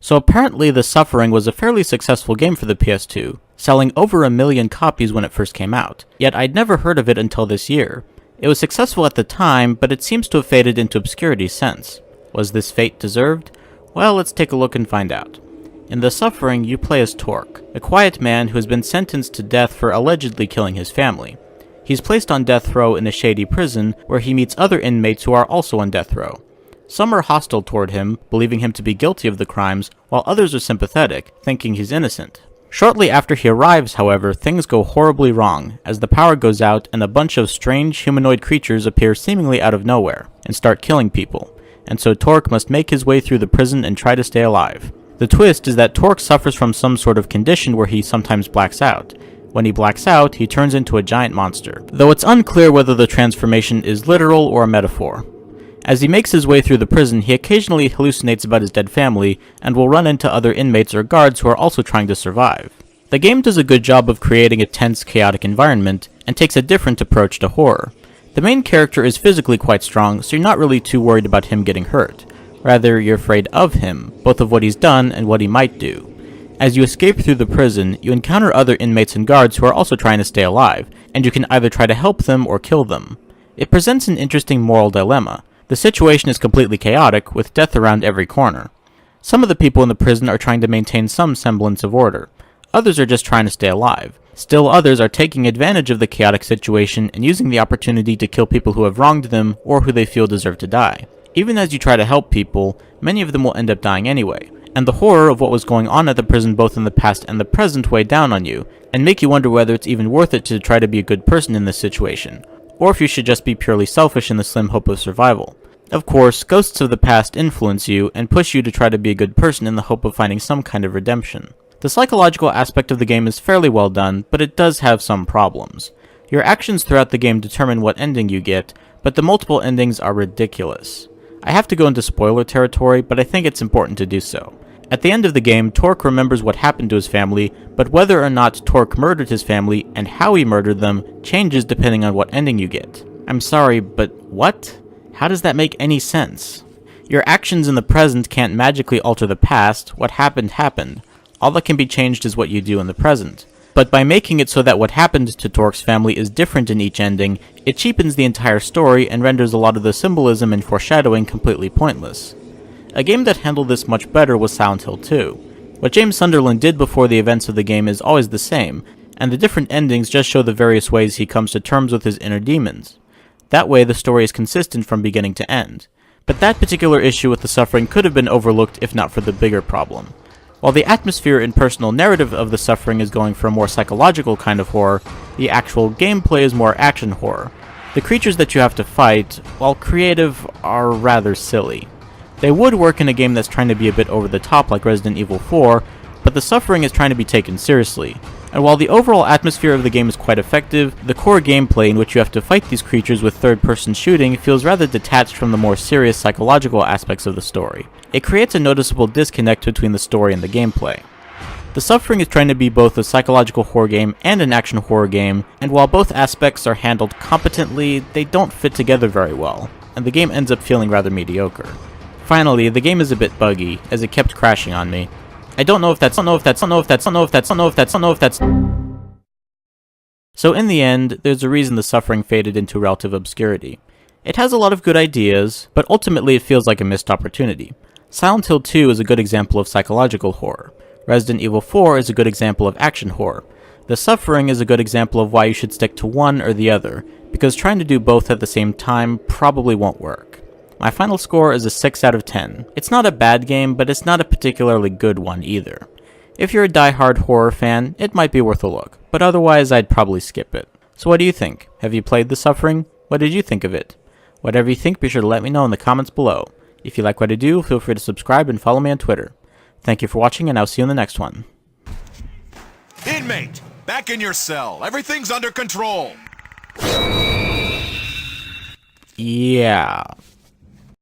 So apparently The Suffering was a fairly successful game for the PS2, selling over 1 million copies when it first came out, yet I'd never heard of it until this year. It was successful at the time, but it seems to have faded into obscurity since. Was this fate deserved? Well, let's take a look and find out. In The Suffering, you play as Torque, a quiet man who has been sentenced to death for allegedly killing his family. He's placed on death row in a shady prison where he meets other inmates who are also on death row. Some are hostile toward him, believing him to be guilty of the crimes, while others are sympathetic, thinking he's innocent. Shortly after he arrives, however, things go horribly wrong, as the power goes out and a bunch of strange humanoid creatures appear seemingly out of nowhere, and start killing people, and so Torque must make his way through the prison and try to stay alive. The twist is that Torque suffers from some sort of condition where he sometimes blacks out. When he blacks out, he turns into a giant monster, though it's unclear whether the transformation is literal or a metaphor. As he makes his way through the prison, he occasionally hallucinates about his dead family, and will run into other inmates or guards who are also trying to survive. The game does a good job of creating a tense, chaotic environment, and takes a different approach to horror. The main character is physically quite strong, so you're not really too worried about him getting hurt. Rather, you're afraid of him, both of what he's done and what he might do. As you escape through the prison, you encounter other inmates and guards who are also trying to stay alive, and you can either try to help them or kill them. It presents an interesting moral dilemma. The situation is completely chaotic, with death around every corner. Some of the people in the prison are trying to maintain some semblance of order. Others are just trying to stay alive. Still others are taking advantage of the chaotic situation and using the opportunity to kill people who have wronged them or who they feel deserve to die. Even as you try to help people, many of them will end up dying anyway, and the horror of what was going on at the prison both in the past and the present weigh down on you, and make you wonder whether it's even worth it to try to be a good person in this situation, or if you should just be purely selfish in the slim hope of survival. Of course, ghosts of the past influence you and push you to try to be a good person in the hope of finding some kind of redemption. The psychological aspect of the game is fairly well done, but it does have some problems. Your actions throughout the game determine what ending you get, but the multiple endings are ridiculous. I have to go into spoiler territory, but I think it's important to do so. At the end of the game, Torque remembers what happened to his family, but whether or not Torque murdered his family and how he murdered them changes depending on what ending you get. I'm sorry, but what? How does that make any sense? Your actions in the present can't magically alter the past. What happened happened. All that can be changed is what you do in the present. But by making it so that what happened to Torque's family is different in each ending, it cheapens the entire story and renders a lot of the symbolism and foreshadowing completely pointless. A game that handled this much better was Silent Hill 2. What James Sunderland did before the events of the game is always the same, and the different endings just show the various ways he comes to terms with his inner demons. That way the story is consistent from beginning to end. But that particular issue with The Suffering could have been overlooked if not for the bigger problem. While the atmosphere and personal narrative of The Suffering is going for a more psychological kind of horror, the actual gameplay is more action horror. The creatures that you have to fight, while creative, are rather silly. They would work in a game that's trying to be a bit over the top like Resident Evil 4, but The Suffering is trying to be taken seriously. And while the overall atmosphere of the game is quite effective, the core gameplay in which you have to fight these creatures with third-person shooting feels rather detached from the more serious psychological aspects of the story. It creates a noticeable disconnect between the story and the gameplay. The Suffering is trying to be both a psychological horror game and an action horror game, and while both aspects are handled competently, they don't fit together very well, and the game ends up feeling rather mediocre. Finally, the game is a bit buggy, as it kept crashing on me. I don't know if that's. So in the end, there's a reason The Suffering faded into relative obscurity. It has a lot of good ideas, but ultimately it feels like a missed opportunity. Silent Hill 2 is a good example of psychological horror. Resident Evil 4 is a good example of action horror. The Suffering is a good example of why you should stick to one or the other, because trying to do both at the same time probably won't work. My final score is a 6 out of 10. It's not a bad game, but it's not a particularly good one either. If you're a die-hard horror fan, it might be worth a look, but otherwise I'd probably skip it. So what do you think? Have you played The Suffering? What did you think of it? Whatever you think, be sure to let me know in the comments below. If you like what I do, feel free to subscribe and follow me on Twitter. Thank you for watching, and I'll see you in the next one. Inmate, back in your cell. Everything's under control. Yeah.